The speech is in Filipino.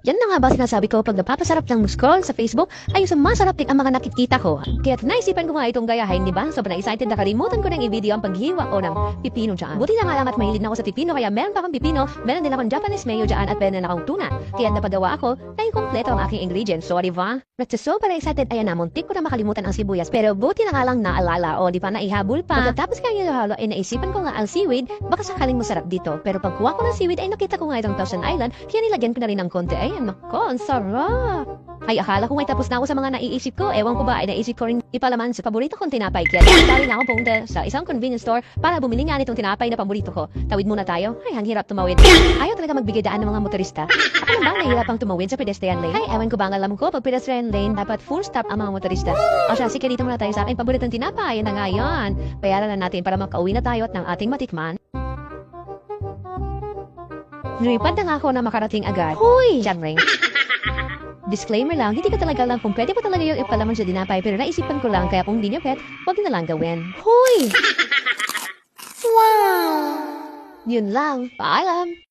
Yan na nga ba sinasabi ko pag napapasarap ng scroll sa Facebook ay sumasarap din ang mga nakikita ko. Kaya naisipan ko nga itong gayahin, di ba? Sobrang excited na kalimutan ko ng i-video ang paghiwa ko ng pipino dyan. Buti na nga lang at mahilig na ako sa pipino kaya meron pa akong pipino, meron din akong Japanese mayo dyan at meron din akong tuna. Kaya napagawa ako na yung kompleto ang aking ingredients. So, di ba? At so para excited, ayan na, muntik ko na makalimutan ang sibuyas. Pero buti na nga lang naalala o di pa naihabol pa. Pagkatapos kaya halo ay naisipan ko nga ang seaweed, baka sakaling masarap dito. Pero pagkuha ko ng seaweed ay nakita ko nga itong Thousand Island, kaya nilagyan ko na rin ng konti. Ayan, nako, ang sarap! Ay, akala ko may tapos na ako sa mga naiisip ko. Ewan ko ba, ay naisip ko rin ipalaman sa paborito kong tinapay. Kaya dali na ako pumunta sa isang convenience store para bumili nga nitong tinapay na paborito ko. Tawid muna tayo. Ay, ang hirap tumawid. Ayaw talaga magbigay daan ng mga motorista. Ako naman nahihirapang tumawid sa pedestrian lane. Ay, ewan ko ba ang alam ko, pag pedestrian lane, dapat full stop ang mga motorista. O siya, sige dito muna tayo sa aking paboritong tinapay. Yan na nga yan. Bayaran na natin para makauwi na tayo at ng ating matikman. Lumipad na nga ako na makarating agad. Hoy! Diyan ring. Disclaimer lang, hindi ko talaga alam kung pwede pa talaga yung ipalaman sa dinapay pero naisipan ko lang kaya kung hindi nyo pet, huwag na lang gawin. Hoy! Wow! Yun lang. Paalam!